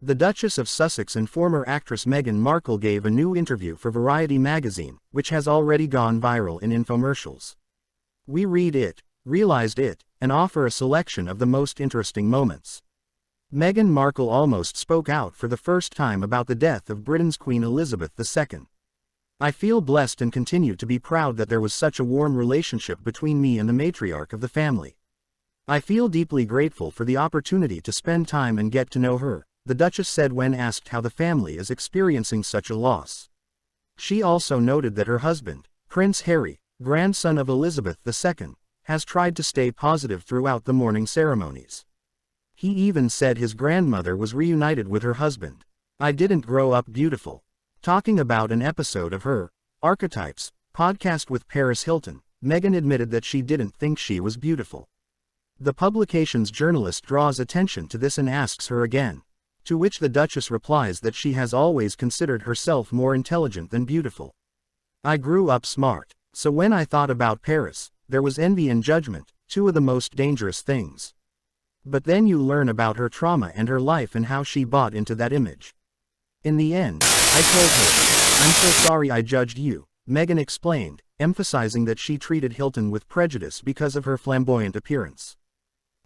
The Duchess of Sussex and former actress Meghan Markle gave a new interview for Variety magazine, which has already gone viral in infomercials. We read it, realized it, and offer a selection of the most interesting moments. Meghan Markle almost spoke out for the first time about the death of Britain's Queen Elizabeth II. I feel blessed and continue to be proud that there was such a warm relationship between me and the matriarch of the family. I feel deeply grateful for the opportunity to spend time and get to know her, the Duchess said when asked how the family is experiencing such a loss. She also noted that her husband, Prince Harry, grandson of Elizabeth II, has tried to stay positive throughout the mourning ceremonies. He even said his grandmother was reunited with her husband. "I didn't grow up beautiful." Talking about an episode of her Archetypes podcast with Paris Hilton, Meghan admitted that she didn't think she was beautiful. The publication's journalist draws attention to this and asks her again, to which the Duchess replies that she has always considered herself more intelligent than beautiful. "I grew up smart, so when I thought about Paris, there was envy and judgment, two of the most dangerous things. But then you learn about her trauma and her life and how she bought into that image. In the end, I told her, 'I'm so sorry I judged you,'" Meghan explained, emphasizing that she treated Hilton with prejudice because of her flamboyant appearance.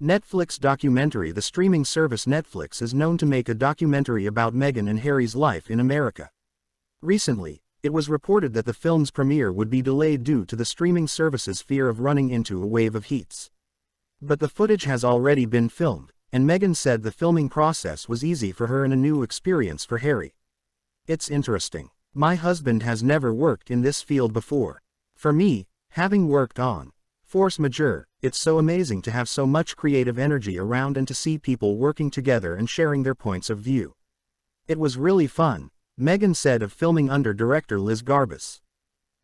Netflix documentary. The streaming service Netflix is known to make a documentary about Meghan and Harry's life in America. Recently, it was reported that the film's premiere would be delayed due to the streaming service's fear of running into a wave of heats. But the footage has already been filmed, and Meghan said the filming process was easy for her and a new experience for Harry. "It's interesting. My husband has never worked in this field before. For me, having worked on force majeure, it's so amazing to have so much creative energy around and to see people working together and sharing their points of view. It was really fun," Meghan said of filming under director Liz Garbus.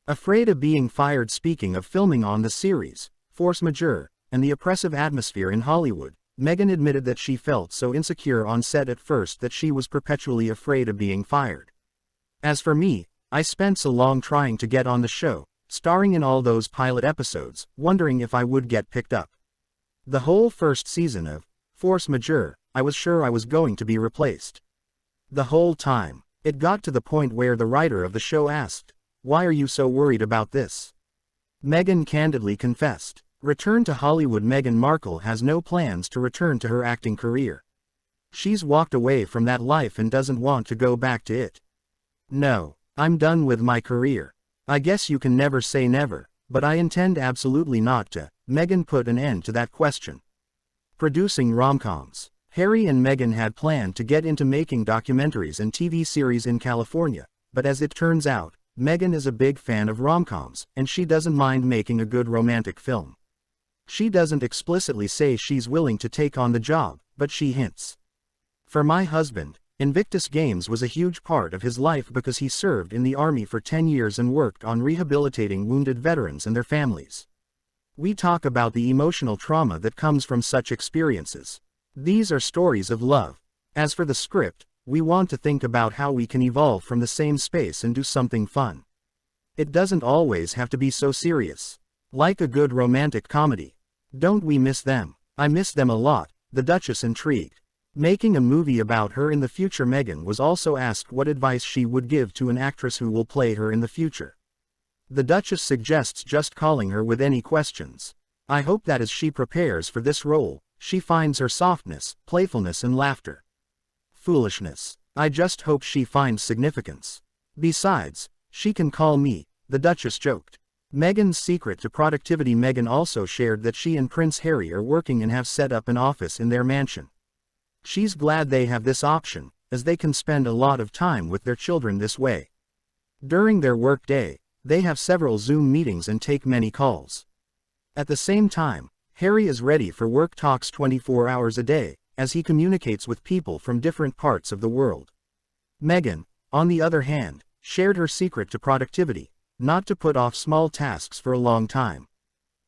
Afraid of being fired. Speaking of filming on the series Force Majeure and the oppressive atmosphere in Hollywood, Meghan admitted that she felt so insecure on set at first that she was perpetually afraid of being fired. "As for me, I spent so long trying to get on the show, starring in all those pilot episodes, wondering if I would get picked up. The whole first season of Force Majeure, I was sure I was going to be replaced. The whole time. It got to the point where the writer of the show asked, 'Why are you so worried about this?'" Meghan candidly confessed. Return to Hollywood. Meghan Markle has no plans to return to her acting career. She's walked away from that life and doesn't want to go back to it. "No, I'm done with my career. I guess you can never say never, but I intend absolutely not to," Meghan put an end to that question. Producing rom-coms. Harry and Meghan had planned to get into making documentaries and TV series in California, but as it turns out, Meghan is a big fan of rom-coms, and she doesn't mind making a good romantic film. She doesn't explicitly say she's willing to take on the job, but she hints. "For my husband, Invictus Games was a huge part of his life because he served in the Army for 10 years and worked on rehabilitating wounded veterans and their families. We talk about the emotional trauma that comes from such experiences. These are stories of love. As for the script, we want to think about how we can evolve from the same space and do something fun. It doesn't always have to be so serious. Like a good romantic comedy. Don't we miss them? I miss them a lot," the Duchess intrigued. Making a movie about her in the future. Meghan was also asked what advice she would give to an actress who will play her in the future. The Duchess suggests just calling her with any questions. "I hope that as she prepares for this role, she finds her softness, playfulness and laughter. Foolishness. I just hope she finds significance. Besides, she can call me," the Duchess joked. Meghan's secret to productivity. Meghan also shared that she and Prince Harry are working and have set up an office in their mansion. She's glad they have this option, as they can spend a lot of time with their children this way. During their work day, they have several Zoom meetings and take many calls. At the same time, Harry is ready for work talks 24 hours a day, as he communicates with people from different parts of the world. Meghan, on the other hand, shared her secret to productivity: not to put off small tasks for a long time.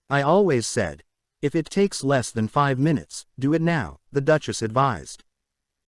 "I always said, if it takes less than 5 minutes, do it now," the Duchess advised.